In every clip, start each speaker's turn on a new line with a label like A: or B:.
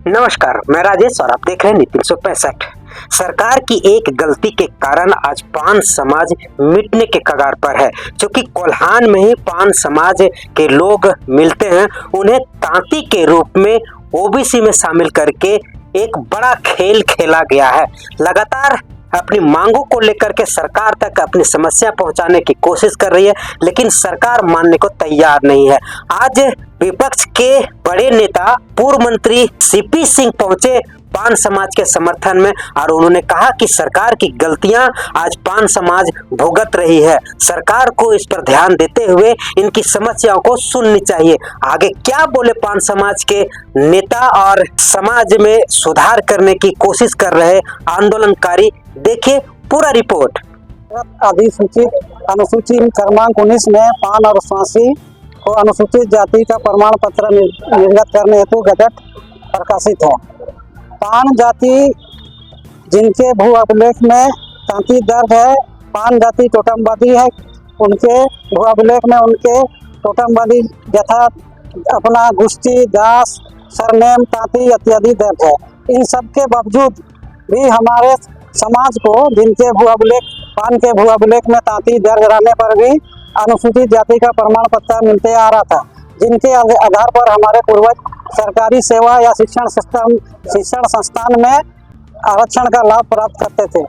A: नमस्कार, मैं राजेश और आप देख रहे हैं नीति 365। सरकार की एक गलती के कारण आज पान समाज मिटने के कगार पर है। क्योंकि कोल्हान में ही पान समाज के लोग मिलते हैं, उन्हें तांती के रूप में ओबीसी में शामिल करके एक बड़ा खेल खेला गया है। लगातार अपनी मांगों को लेकर के सरकार तक अपनी समस्या पहुंचाने की कोशिश कर रही है, लेकिन सरकार मानने को तैयार नहीं है। आज विपक्ष के बड़े नेता पूर्व मंत्री सीपी सिंह पहुंचे पान समाज के समर्थन में और उन्होंने कहा कि सरकार की गलतियां आज पान समाज भुगत रही है। सरकार को इस पर ध्यान देते हुए इनकी समस्याओं को सुननी चाहिए। आगे क्या बोले पान समाज के नेता और समाज में सुधार करने की कोशिश कर रहे आंदोलनकारी, देखिए पूरा रिपोर्ट।
B: अधिसूचित अनुसूची क्रमांक 19 में पान और स्वासी को अनुसूचित जाति का प्रमाण पत्र निर्गत करने हेतु गजट प्रकाशित है। पान जाति जिनके भू अभिलेख में तांती दर्ज है, पान जाति टोटमवादी है, उनके भू अभिलेख में उनके टोटमवादी यथा अपना गुष्टी, दास, सरनेम, तांती इत्यादि दर्ज है। इन सब के बावजूद भी हमारे समाज को जिनके भू अभिलेख पान के भू अभिलेख में तांती दर्ज रहने पर भी अनुसूचित जाति का प्रमाण पत्र मिलते आ रहा था, जिनके आधार पर हमारे पूर्वज सरकारी सेवा या शिक्षण संस्थान में आरक्षण का लाभ प्राप्त करते थे।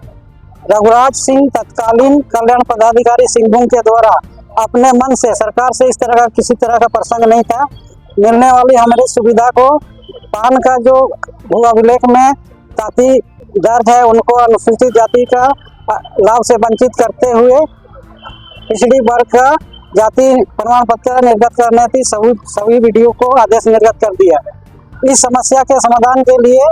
B: रघुराज सिंह तत्कालीन कल्याण पदाधिकारी सिंहभूम के द्वारा अपने मन से, सरकार से इस तरह का किसी तरह का प्रसंग नहीं था, मिलने वाली हमारी सुविधा को पान का जो भू अभिलेख में तांती दर्ज है उनको अनुसूचित जाति का लाभ से वंचित करते हुए पिछड़ी वर्ग का जाति प्रमाण पत्र निर्गत करने थी सभी वीडियो को आदेश निर्गत कर दिया। इस समस्या के समाधान के लिए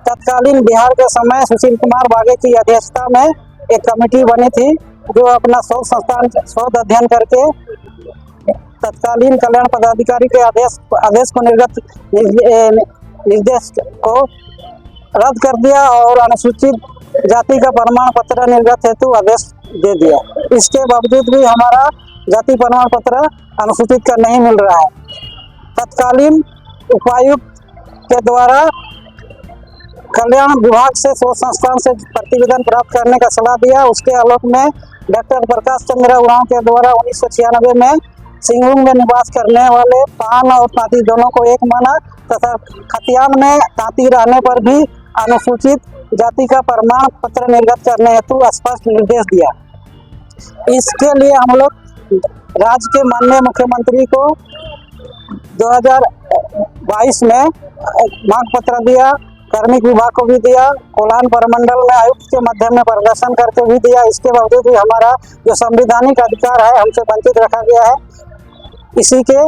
B: तत्कालीन बिहार के समय सुशील कुमार बागे की अध्यक्षता में एक कमेटी बनी थी, जो अपना शोध अध्ययन करके तत्कालीन कल्याण पदाधिकारी के आदेश को निर्देश को रद्द कर दिया और अनुसूचित जाति का प्रमाण पत्र निर्गत हेतु आदेश दे दिया। इसके बावजूद भी हमारा जाति प्रमाण पत्र अनुसूचित का नहीं मिल रहा है। तत्कालीन उपायुक्त के द्वारा कल्याण विभाग से शोध संस्थान से प्रतिवेदन प्राप्त करने का सलाह दिया। उसके आलोक में डॉक्टर प्रकाश चंद्र उरांव के द्वारा 1996 में सिंहभूम में निवास करने वाले पान और तांती दोनों को एक माना तथा खतियान में तांती रहने पर भी अनुसूचित जाति का प्रमाण पत्र निर्गत करने हेतु स्पष्ट निर्देश दिया। इसके लिए हम लोग राज्य के माननीय मुख्यमंत्री को 2022 में मांग पत्र दिया, कार्मिक विभाग को भी दिया, कोल्हान प्रमंडल में आयुक्त के माध्यम में प्रदर्शन करके भी दिया। इसके बावजूद भी हमारा जो संवैधानिक अधिकार है हमसे वंचित रखा गया है। इसी के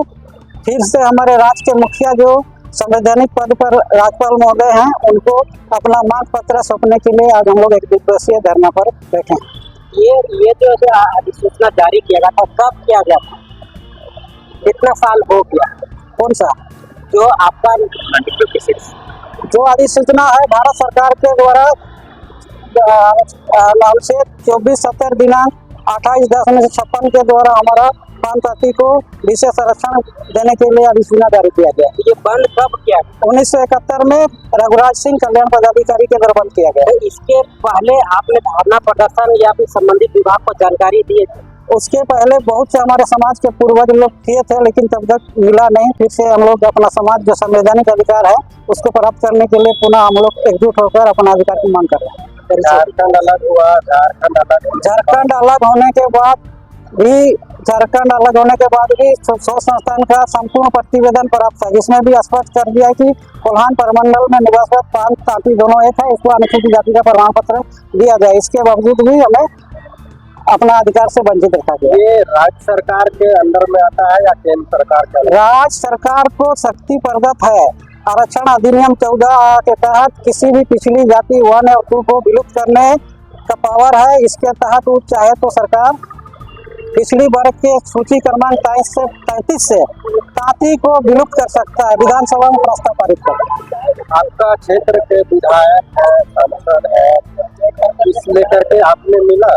B: फिर से हमारे राज्य के मुखिया जो संवैधानिक पद पर राज्यपाल महोदय हैं, उनको अपना मांग पत्र सौंपने के लिए आज हम लोग एक दिवसीय धरना पर बैठे।
A: ये जो अधिसूचना जारी किया गया था, कब किया गया था, कितना साल हो गया?
B: कौन सा
A: जो आपका
B: जो अधिसूचना है भारत सरकार के द्वारा से 24/7 दिनांक 28/10/56 के द्वारा हमारा पान जाति को विशेष संरक्षण देने के लिए अधिसूचना जारी किया गया।
A: ये बंद कब किया?
B: 1971 में रघुराज सिंह कल्याण पदाधिकारी के द्वारा बंद किया गया।
A: तो इसके पहले आपने धरना प्रदर्शन या फिर संबंधित विभाग को जानकारी दी?
B: उसके पहले बहुत से हमारे समाज के पूर्वज लोग किए थे, लेकिन तब तक मिला नहीं। फिर से हम लोग अपना समाज जो संवैधानिक अधिकार है उसको प्राप्त करने के लिए पुनः हम लोग एकजुट होकर अपना अधिकार की मांग कर रहे हैं।
A: झारखंड अलग हुआ,
B: झारखंड अलग होने के बाद भी शोध संस्थान का संपूर्ण प्रतिवेदन प्राप्त है, जिसमें भी स्पष्ट कर दिया है कि कोल्हान प्रमंडल में निवासरत पान तांती दोनों एक है, इसको अनुसूचित जाति का प्रमाण पत्र दिया जाए। इसके बावजूद भी हमें अपना अधिकार से वंचित रखा गया।
A: ये राज्य सरकार के अंदर में आता है या केंद्र सरकार का?
B: राज्य सरकार को शक्ति प्रदत्त है। आरक्षण अधिनियम 14 के तहत किसी भी पिछली जाति 1 और 2 को विलुप्त करने का पावर है। इसके तहत वो चाहे तो सरकार पिछड़ी वर्ग के सूची क्रमांक 23 से 35 से तांती को विलुप्त कर सकता है, विधानसभा में प्रस्ताव पारित कर।
A: आपका क्षेत्र के विधायक है, सांसद है, इस लेकर के आपने मिला?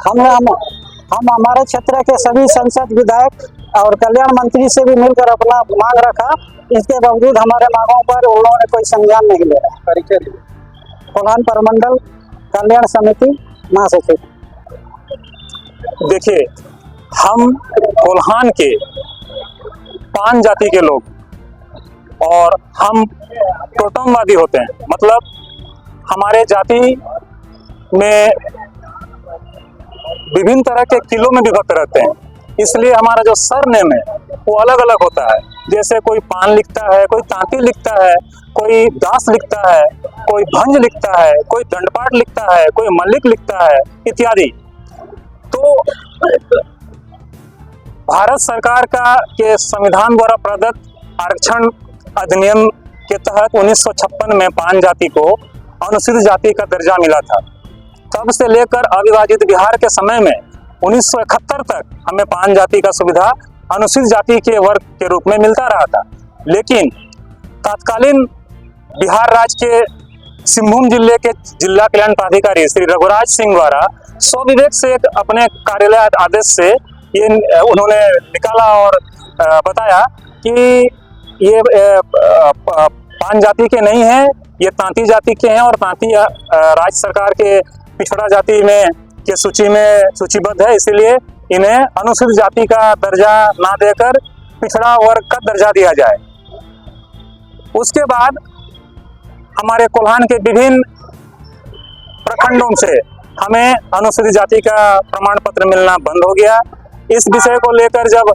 B: हम हमारे क्षेत्र के सभी संसद विधायक और कल्याण मंत्री से भी मिलकर अपना मांग रखा इसके बावजूद हमारे मांगों पर उन्होंने कोई संज्ञान नहीं ले रहा। परिचय कोल्हान प्रमंडल कल्याण समिति महासचिव।
C: देखिए, हम कोल्हान के पान जाति के लोग और हम टोटमवादी होते हैं, मतलब हमारे जाति में विभिन्न तरह के किलों में विभक्त रहते हैं, इसलिए हमारा जो सरनेम है वो अलग अलग होता है। जैसे कोई पान लिखता है, कोई तांती लिखता है, कोई दास लिखता है, कोई भंज लिखता है, कोई दंडपाठ लिखता है, कोई मल्लिक लिखता है इत्यादि। तो भारत सरकार का के संविधान द्वारा प्रदत्त आरक्षण अधिनियम के तहत 1956 में पान जाति को अनुसूचित जाति का दर्जा मिला था। तब से लेकर अविभाजित बिहार के समय में 1971 तक हमें पान जाति का सुविधा अनुसूचित जाति के वर्ग के रूप में मिलता रहा था। लेकिन तत्कालीन बिहार राज्य के सिंहभूम जिले के जिला कल्याण पदाधिकारी श्री रघुराज सिंह द्वारा स्वविवेक से एक अपने कार्यालय आदेश से ये उन्होंने निकाला और बताया कि ये पान जाति के नहीं है, ये तांती जाति के हैं और तांती राज्य सरकार के पिछड़ा जाति में के सूची में सूचीबद्ध है, इसलिए इन्हें अनुसूचित जाति का दर्जा ना देकर पिछड़ा वर्ग का दर्जा दिया जाए। उसके बाद हमारे कोल्हान के विभिन्न प्रखंडों से हमें अनुसूचित जाति का प्रमाण पत्र मिलना बंद हो गया। इस विषय को लेकर जब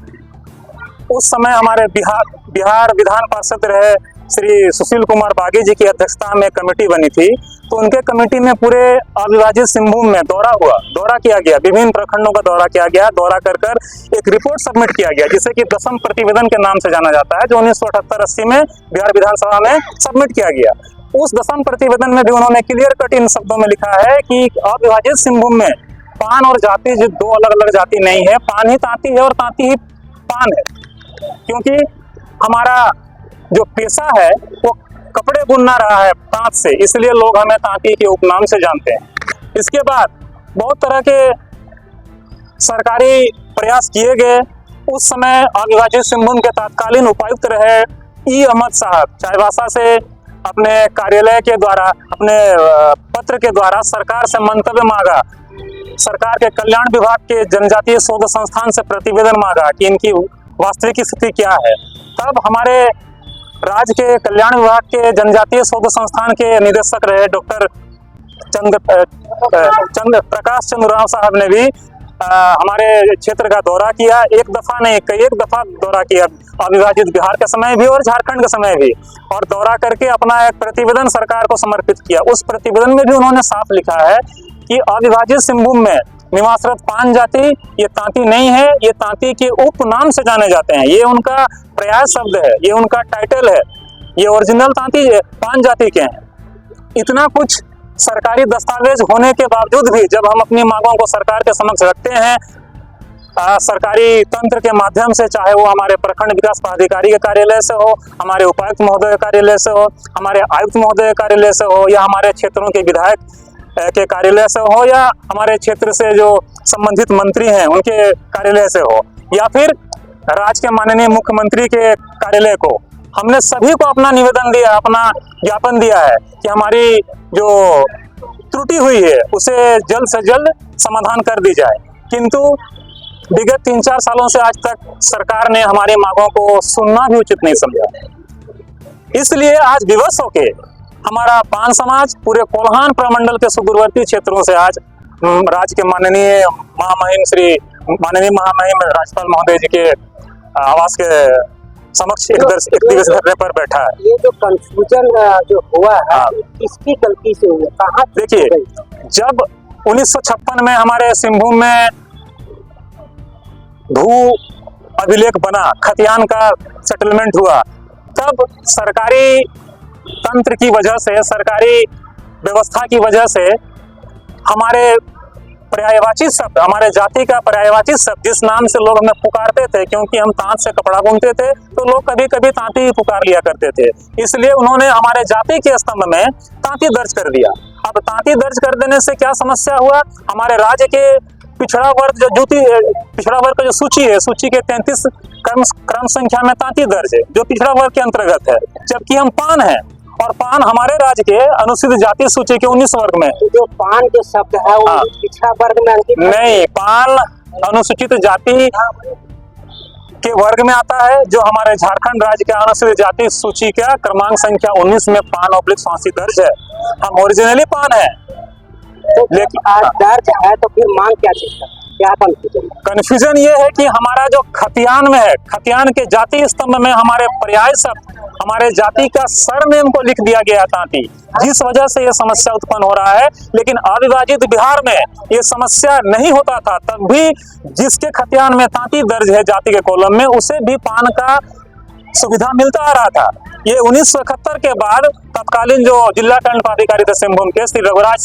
C: उस समय हमारे बिहार विधान पार्षद रहे श्री सुशील कुमार बागी जी की अध्यक्षता में कमेटी बनी थी, तो उनके कमेटी में पूरे अविभाजित सिंहभूम में दौरा किया गया, विभिन्न प्रखंडों का दौरा किया गया। दौरा कर एक रिपोर्ट सबमिट किया गया जिसे कि दसम प्रतिवेदन के नाम से जाना जाता है, जो 1978-80 में बिहार विधानसभा में सबमिट किया गया। उस दसम प्रतिवेदन में भी उन्होंने क्लियर कट इन शब्दों में लिखा है कि अविभाजित सिंहभूम में पान और जाति जो दो अलग अलग जाति नहीं है, पान ही तांती है और तांती ही पान है। क्योंकि हमारा जो पेशा है वो कपड़े बुनना रहा है तांत से, इसलिए लोग हमें तांती के उपनाम से जानते हैं। इसके बाद बहुत तरह के सरकारी प्रयास किए गए। उस समय अविभाजित सिंहभूम के तत्कालीन उपायुक्त रहे ई अहमद साहब चाईबासा से अपने कार्यालय के द्वारा, अपने पत्र के द्वारा सरकार से मंतव्य मांगा, सरकार के कल्याण विभाग के जनजातीय शोध संस्थान से प्रतिवेदन मांगा कि इनकी वास्तविक स्थिति क्या है। तब हमारे राज्य के कल्याण विभाग के जनजातीय शोध संस्थान के निदेशक रहे डॉक्टर प्रकाश चंद्र राव साहब ने भी हमारे क्षेत्र का दौरा किया। एक दफा नहीं, कई एक दफा दौरा किया, अविभाजित बिहार के समय भी और झारखंड के समय भी, और दौरा करके अपना एक प्रतिवेदन सरकार को समर्पित किया। उस प्रतिवेदन में भी उन्होंने साफ लिखा है कि अविभाजित सिंहभूम में निवासरत पान जाति ये तांती नहीं है, ये तांती के उपनाम से जाने जाते हैं। ये उनका पर्याय शब्द है, ये उनका टाइटल है, ये ओरिजिनल तांती पान जाति के हैं। इतना कुछ सरकारी दस्तावेज होने के बावजूद भी जब हम अपनी मांगों को सरकार के समक्ष रखते हैं, सरकारी तंत्र के माध्यम से, चाहे वो हमारे प्रखंड विकास पदाधिकारी के कार्यालय से हो, हमारे उपायुक्त महोदय कार्यालय से हो, हमारे आयुक्त महोदय कार्यालय से हो, या हमारे क्षेत्रों के विधायक के कार्यालय से हो, या हमारे क्षेत्र से जो संबंधित मंत्री हैं उनके कार्यालय से हो, या फिर राज्य के माननीय मुख्यमंत्री के कार्यालय को, हमने सभी को अपना निवेदन दिया, अपना ज्ञापन दिया है कि हमारी जो त्रुटि हुई है उसे जल्द से जल्द समाधान कर दी जाए। किंतु विगत 3-4 सालों से आज तक सरकार ने हमारी मांगों को सुनना भी उचित नहीं समझा। इसलिए आज विवश होके हमारा पान समाज पूरे कोल्हान प्रमंडल के सुदूरवर्ती क्षेत्रों से आज राज्य के माननीय महामहिम राज्यपाल महोदय जी के आवास के समक्ष एक दिवसीय धरने पर बैठा है।
A: ये जो कंफ्यूजन जो हुआ है, किसकी गलती से हुआ? कहाँ?
C: देखिए, जब 1956 में हमारे सिंहभूम में भू अभिलेख बना, खतियान का सेटलमेंट हुआ, तब सरकारी तंत्र की वजह से, सरकारी व्यवस्था की वजह से हमारे पर्यायवाची शब्द, हमारे जाति का पर्यायवाची शब्द जिस नाम से लोग हमें पुकारते थे, क्योंकि हम तांत से कपड़ा बुनते थे, तो लोग कभी कभी तांती ही पुकार लिया करते थे। इसलिए उन्होंने हमारे जाति के स्तंभ में तांती दर्ज कर दिया। अब तांती दर्ज कर देने से क्या समस्या हुआ? हमारे राज्य के पिछड़ा वर्ग पिछड़ा वर्ग का जो सूची है, सूची के 33 क्रम संख्या में 33 दर्ज है, जो पिछड़ा वर्ग के अंतर्गत है, जबकि हम पान है और पान हमारे राज्य के अनुसूचित जाति सूची के 19 वर्ग में।
A: तो जो पान जो शब्द है वो पिछड़ा वर्ग में अंकित
C: नहीं, पान अनुसूचित जाति के वर्ग में आता है, जो हमारे झारखंड राज्य के अनुसूचित जाति सूची का क्रमांक संख्या 19 में पान/86 दर्ज है। हम ओरिजिनली पान है,
A: तो लेकिन आज दर्ज है, तो फिर मांग क्या चीज का, क्या
C: कंफ्यूजन ये है कि हमारा जो खतियान में है, खतियान के जाति स्तंभ में हमारे पर्याय शब्द हमारे जाति का सरनेम को लिख दिया गया तांती, जिस वजह से ये समस्या उत्पन्न हो रहा है। लेकिन अविभाजित बिहार में ये समस्या नहीं होता था, तब भी जिसके खतियान में तांती दर्ज है जाति के कॉलम में, उसे भी पान का सुविधा मिलता आ रहा था। ये 1971 के बाद तत्कालीन जो जिला दंडाधिकारी थे सिंहभूम के श्री रघुराज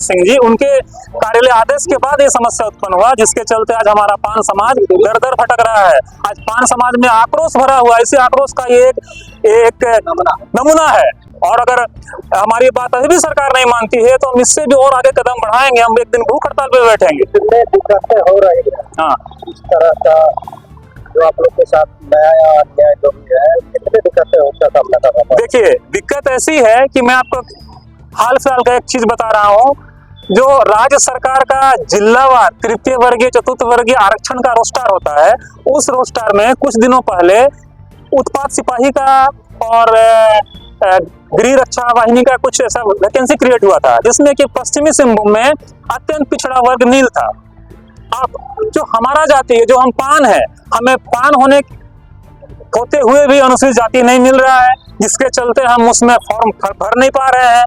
C: सिंह जी, उनके कार्यालय आदेश के बाद ये समस्या उत्पन्न हुआ, जिसके चलते आज हमारा पान समाज दर दर भटक रहा है। आज पान समाज में आक्रोश भरा हुआ है, इसी आक्रोश का ये एक नमूना है। और अगर हमारी बात अभी भी सरकार नहीं मानती है, तो हम इससे भी और आगे कदम बढ़ाएंगे। हम एक दिन भूख हड़ताल पे बैठेंगे।
B: कितने दिक्कतें हो रही है,
C: हाँ,
B: इस तरह का जो आप लोग के साथ नया अन्याय जो भी है, कितने दिक्कतें उसका सामना कर रहा है?
C: देखिए, दिक्कत ऐसी है कि मैं आपको हाल फिलहाल का एक चीज बता रहा हूँ। जो राज्य सरकार का जिलावार तृतीय वर्गीय चतुर्थ वर्गीय आरक्षण का रोस्टर होता है, उस रोस्टर में कुछ दिनों पहले उत्पाद सिपाही का और गृह रक्षा वाहिनी का कुछ ऐसा वैकेंसी क्रिएट हुआ था, जिसमें कि पश्चिमी सिंहभूम में अत्यंत पिछड़ा वर्ग नील था। अब जो हमारा जाति है, जो हम पान है, हमें पान होते हुए भी अनुसूचित जाति नहीं मिल रहा है, जिसके चलते हम उसमें फॉर्म भर नहीं पा रहे हैं।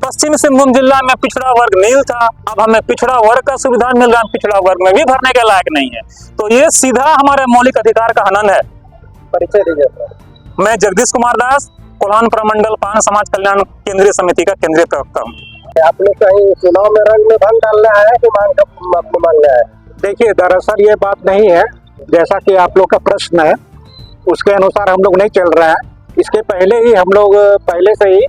C: पश्चिमी सिंहभूम जिला में पिछड़ा वर्ग नील था, अब हमें पिछड़ा वर्ग का सुविधा मिल रहा है, पिछड़ा वर्ग में भी भरने के लायक नहीं है। तो ये सीधा हमारे मौलिक अधिकार का हनन है।
B: परिचय दीजिए।
C: मैं जगदीश कुमार दास, कोल्हान प्रमंडल पान समाज कल्याण केंद्रीय समिति का केंद्रीय प्रवक्ता हूँ।
B: आपने कहीं चुनाव में रंग में भंग डालना है कि मांगना है?
D: देखिए, दरअसल ये बात नहीं है, जैसा कि आप लोग का प्रश्न है उसके अनुसार हम लोग नहीं चल रहे हैं। इसके पहले ही हम लोग पहले से ही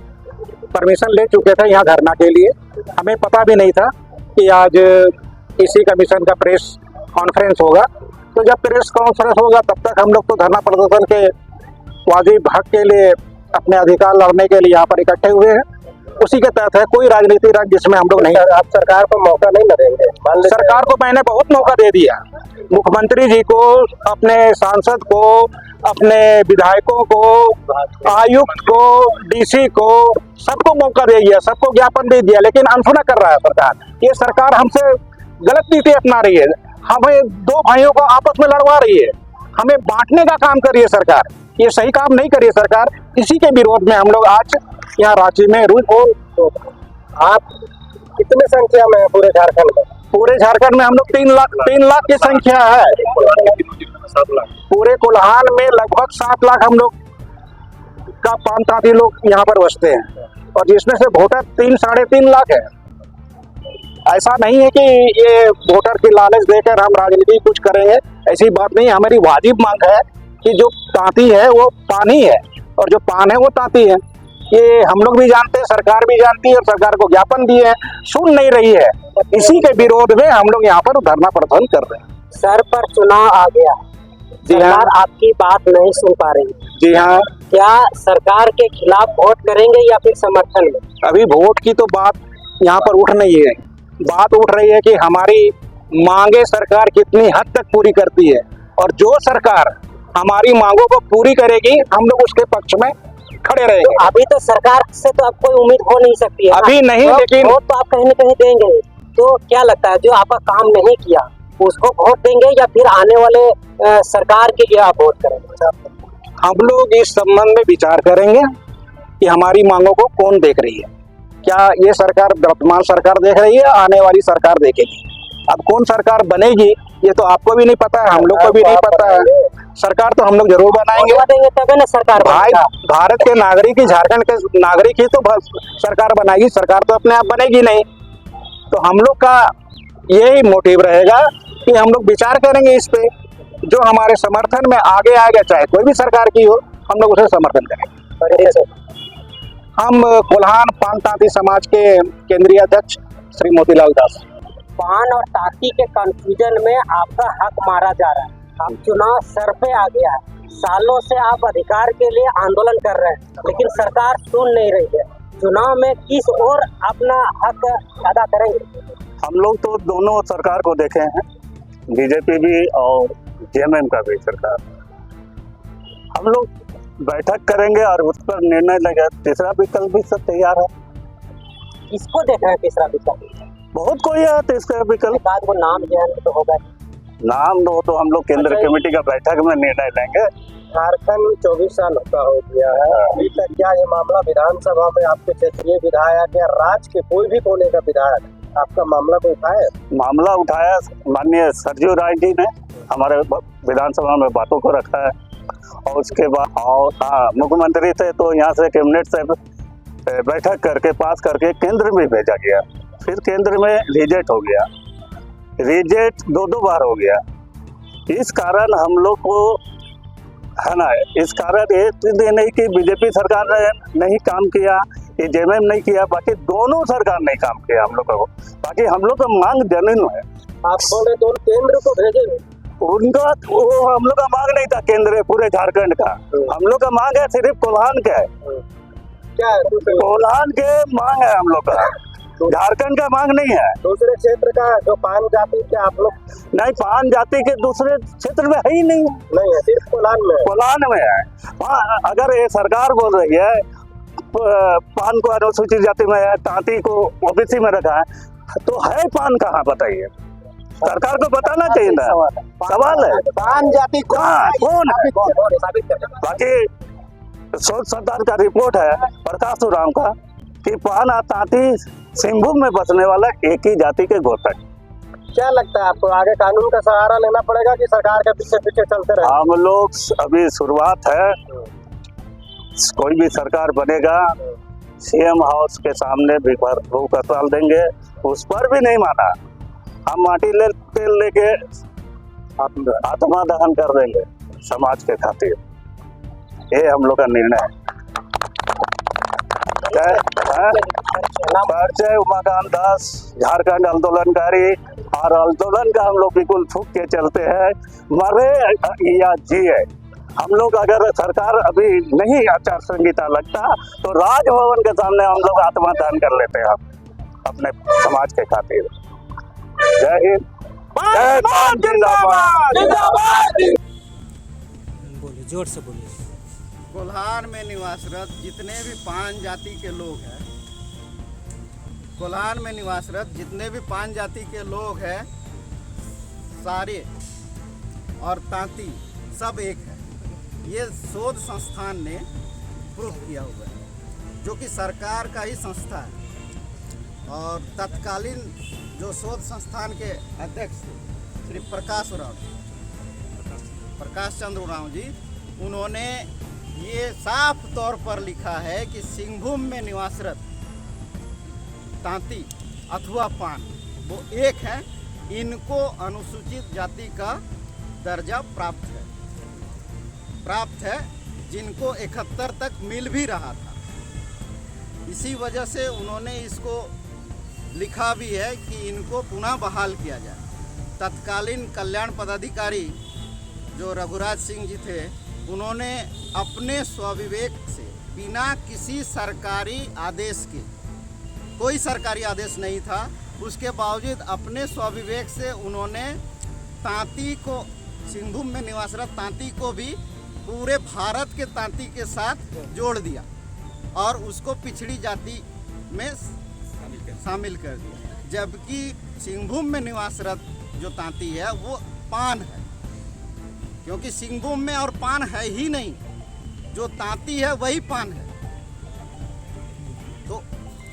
D: परमिशन ले चुके थे यहाँ धरना के लिए। हमें पता भी नहीं था कि आज इसी कमीशन का प्रेस कॉन्फ्रेंस होगा। तो जब प्रेस कॉन्फ्रेंस होगा तब तक हम लोग तो धरना प्रदर्शन के वाजिब हक के लिए, अपने अधिकार लड़ने के लिए यहाँ पर इकट्ठे हुए हैं। उसी के तहत है, कोई राजनीति रंग जिसमें हम लोग नहीं।
B: आप सरकार को मौका नहीं लगेंगे?
D: सरकार को मैंने बहुत मौका दे दिया, मुख्यमंत्री जी को, अपने सांसद को, अपने विधायकों को, आयुक्त को, डीसी को, सबको मौका दे दिया, सबको ज्ञापन दे दिया, लेकिन अनसुना कर रहा है सरकार। ये सरकार हमसे गलत नीति अपना रही है, हमें दो भाइयों को आपस में लड़वा रही है, हमें बांटने का काम कर रही है सरकार। ये सही काम नहीं कर रही है सरकार। इसी के विरोध में हम लोग आज यहाँ रांची में
B: तो आप कितने संख्या में है पूरे झारखंड में?
D: पूरे झारखंड में हम लोग 3 लाख की संख्या है।
B: 7 लाख
D: पूरे कोल्हान में लगभग 7 लाख हम लोग का पान तांती लोग यहाँ पर बसते हैं, और जिसमें से वोटर 3-3.5 लाख है। ऐसा नहीं है कि ये वोटर की लालच देकर हम राजनीति कुछ करेंगे, ऐसी बात नहीं। हमारी वाजिब मांग है कि जो तांती है वो पानी है, और जो पान है वो तांती है। ये हम लोग भी जानते हैं, सरकार भी जानती है, और सरकार को ज्ञापन दिए हैं, सुन नहीं रही है। इसी के विरोध में हम लोग यहाँ पर धरना प्रदर्शन कर रहे हैं।
A: सर, पर चुनाव आ गया, सरकार आपकी बात नहीं सुन पा रही।
D: जी हाँ।
A: क्या सरकार के खिलाफ वोट करेंगे या फिर समर्थन में?
D: अभी वोट की तो बात यहाँ पर उठ नहीं है। बात उठ रही है कि हमारी मांगे सरकार कितनी हद तक पूरी करती है, और जो सरकार हमारी मांगों को पूरी करेगी हम लोग उसके पक्ष में खड़े रहेंगे।
A: तो अभी तो सरकार से तो अब कोई उम्मीद हो नहीं सकती है
D: अभी नहीं, लेकिन
A: वोट तो आप कहीं न कहीं देंगे। तो क्या लगता है, जो आपका काम नहीं किया उसको वोट देंगे या फिर आने वाले सरकार के लिए आप वोट करेंगे?
D: हम लोग इस संबंध में विचार करेंगे कि हमारी मांगों को कौन देख रही है। क्या ये सरकार वर्तमान सरकार देख रही है, आने वाली सरकार देखेगी। अब कौन सरकार बनेगी ये तो आपको भी नहीं पता है, हम लोग को भी नहीं पता है। सरकार तो हम लोग जरूर बनाएंगे,
A: तभी ना सरकार
D: भाई। भारत के नागरिक ही, झारखंड के नागरिक ही तो सरकार बनाएगी, सरकार तो अपने आप बनेगी नहीं। तो हम लोग का यही मोटिव रहेगा कि हम लोग विचार करेंगे इस पे, जो हमारे समर्थन में आगे आएगा, चाहे कोई भी सरकार की हो, हम लोग उसे समर्थन करेंगे। हम कोल्हान पान तांती समाज के केंद्रीय अध्यक्ष श्री मोतीलाल दास।
A: पान और तांती के कंफ्यूजन में आपका हक मारा जा रहा है। अब चुनाव सर पे आ गया है, सालों से आप अधिकार के लिए आंदोलन कर रहे हैं, लेकिन सरकार सुन नहीं रही है। चुनाव में किस ओर अपना हक अदा करेंगे?
C: हम लोग तो दोनों सरकार को देखे हैं, बीजेपी भी और जेएमएम का भी सरकार। हम लोग बैठक करेंगे और उस पर निर्णय लेंगे। तीसरा विकल्प भी सब तैयार है।
A: किसको देख रहे हैं तीसरा विकल्प?
C: बहुत कोई है तीसरा विकल्प।
A: एक आध वो नाम जो है तो होगा।
C: नाम दो तो हम लोग केंद्र कमेटी का बैठक में निर्णय लेंगे।
B: झारखंड 24 साल का हो गया है, अभी तक क्या ये मामला विधानसभा में आपके क्षेत्रीय विधायक या राज्य के कोई भी कोने का विधायक आपका मामला को उठाया?
C: मामला उठाया माननीय सरजू राय जी ने हमारे विधानसभा में बातों को रखा है, और उसके बाद और मुख्यमंत्री थे तो यहाँ से कैबिनेट से बैठक करके पास करके केंद्र में भेजा गया। फिर केंद्र में रिजेक्ट हो गया, रिजेक्ट दो बार हो गया। इस कारण हम लोग को है ना, इस कारण ये नहीं कि बीजेपी सरकार ने नहीं काम किया, ये जेएमएम नहीं किया, बाकी दोनों सरकार नहीं काम किया हम लोग को। बाकी हम लोग का मांग जमीन है।
B: आप बोले दोनों केंद्र को भेजेंगे?
C: उनका वो हम लोग का मांग नहीं था केंद्र पूरे झारखंड का। हम लोग का मांग है सिर्फ कोल्हान का है।
B: क्या है?
C: कोल्हान के मांग है हम लोग का, झारखंड का मांग नहीं है।
B: दूसरे क्षेत्र का जो पान जाति के आप लोग
C: नहीं, पान जाति के दूसरे क्षेत्र में है ही नहीं
B: है, सिर्फ कोल्हान में है।
C: कोल्हान में है। वहाँ अगर ये सरकार बोल रही है पान को अनुसूचित जाति में है, तांती को ओबीसी में रखा है, तो है पान कहाँ बताइए? सरकार को बताना चाहिए ना। सवाल है
B: पान जाति
C: कौन है? बाकी शोध सरकार का रिपोर्ट है प्रकाश उरांव का कि पान और तांती सिंहभूम में बसने वाला एक ही जाति के गोत्र।
B: क्या लगता है आपको, आगे कानून का सहारा लेना पड़ेगा कि सरकार के पीछे पीछे चलते रहे?
C: हम लोग अभी शुरुआत है, कोई भी सरकार बनेगा सीएम हाउस के सामने भी भूख हड़ताल देंगे, उस पर भी नहीं माना, हम माटी ले तेल लेके आत्मा दहन कर देंगे समाज के खातिर। ये हम लोग का निर्णय है। परिचय उमाकांत दास, झारखंड आंदोलनकारी, और आंदोलन का हम लोग बिल्कुल फूक के चलते हैं, मरे या जिए। हम लोग अगर सरकार अभी नहीं आचार संहिता लगता तो राजभवन के सामने हम लोग आत्मदान कर लेते हैं अपने समाज के खातिर। जय हिंद, जय पान जिंदाबाद।
A: बोलिए, जोर से बोलिए।
E: कोल्हान में निवासरत जितने भी पान जाति के लोग हैं, कोल्हान में निवासरत जितने भी पान जाति के लोग हैं, सारे और तांती सब एक है। ये शोध संस्थान ने प्रूव किया हुआ है, जो कि सरकार का ही संस्था है। और तत्कालीन जो शोध संस्थान के अध्यक्ष श्री प्रकाश चंद्र उरांव जी, उन्होंने ये साफ तौर पर लिखा है कि सिंहभूम में निवासरत तांती अथवा पान वो एक है, इनको अनुसूचित जाति का दर्जा प्राप्त है, जिनको 71 तक मिल भी रहा था। इसी वजह से उन्होंने इसको लिखा भी है कि इनको पुनः बहाल किया जाए। तत्कालीन कल्याण पदाधिकारी जो रघुराज सिंह जी थे, उन्होंने अपने स्वविवेक से बिना किसी सरकारी आदेश के, कोई सरकारी आदेश नहीं था, उसके बावजूद अपने स्वविवेक से उन्होंने तांती को, सिंहभूम में निवासरत तांती को भी पूरे भारत के तांती के साथ जोड़ दिया और उसको पिछड़ी जाति में शामिल कर दिया। जबकि सिंहभूम में निवासरत जो तांती है वो पान है, क्योंकि सिंहभूम में और पान है ही नहीं, जो तांती है वही पान है। तो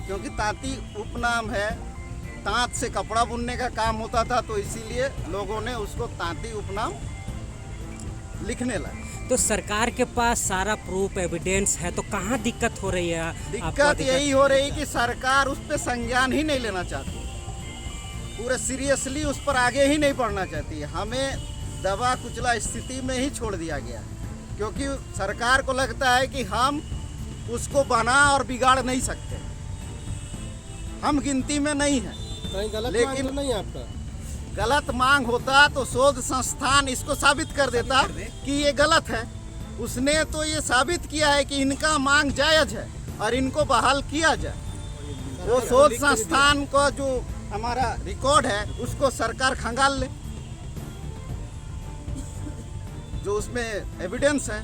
E: क्योंकि तांती उपनाम है, तांत से कपड़ा बुनने का काम होता था, तो इसीलिए लोगों ने उसको तांती उपनाम लिखने लगा।
F: तो सरकार के पास सारा प्रूफ एविडेंस है, तो कहाँ दिक्कत हो रही है?
E: दिक्कत यही हो रही कि सरकार उस पर संज्ञान ही नहीं लेना चाहती, पूरे सीरियसली उस पर आगे ही नहीं बढ़ना चाहती है। हमें दबा कुचला स्थिति में ही छोड़ दिया गया है, क्योंकि सरकार को लगता है कि हम उसको बना और बिगाड़ नहीं सकते, हम गिनती में नहीं हैं। लेकिन नहीं आपका गलत मांग होता तो शोध संस्थान इसको साबित कर देता कि ये गलत है। उसने तो ये साबित किया है कि इनका मांग जायज है और इनको बहाल किया जाए। वो शोध संस्थान का जो हमारा रिकॉर्ड है उसको सरकार खंगाल ले, जो उसमें एविडेंस है।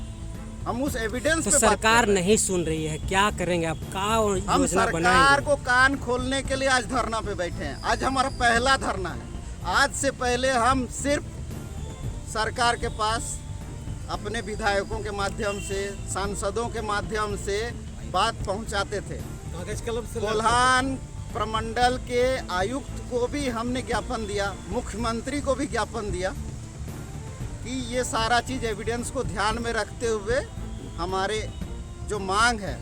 E: हम उस एविडेंस
F: तो
E: पे बात
F: सरकार
E: कर रहे हैं।
F: नहीं सुन रही है, क्या करेंगे आप? क्या
E: हम
F: योजना
E: सरकार
F: बनाएंगे?
E: को कान खोलने के लिए आज धरना पे बैठे हैं। आज हमारा पहला धरना है। आज से पहले हम सिर्फ सरकार के पास अपने विधायकों के माध्यम से, सांसदों के माध्यम से बात पहुंचाते थे।
G: कागज कलम से
E: कोल्हान प्रमंडल के आयुक्त को भी हमने ज्ञापन दिया, मुख्यमंत्री को भी ज्ञापन दिया कि ये सारा चीज़ एविडेंस को ध्यान में रखते हुए हमारे जो मांग है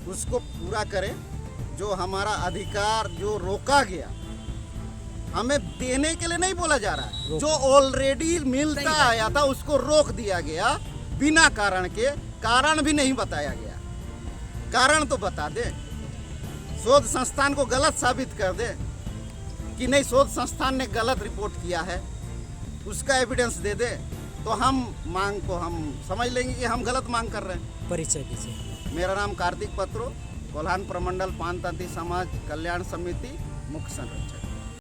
E: उसको पूरा करें। जो हमारा अधिकार जो रोका गया, हमें देने के लिए नहीं बोला जा रहा है, जो ऑलरेडी मिलता आया था उसको रोक दिया गया बिना कारण के। कारण भी नहीं बताया गया। कारण तो बता दे, शोध संस्थान को गलत साबित कर दे कि नहीं शोध संस्थान ने गलत रिपोर्ट किया है, उसका एविडेंस दे दे, तो हम मांग को हम समझ लेंगे कि हम गलत मांग कर रहे हैं।
F: परिचय दीजिए।
E: मेरा नाम कार्तिक पत्रो, कोल्हान प्रमंडल पान तांती समाज कल्याण समिति मुख्य संरक्षक।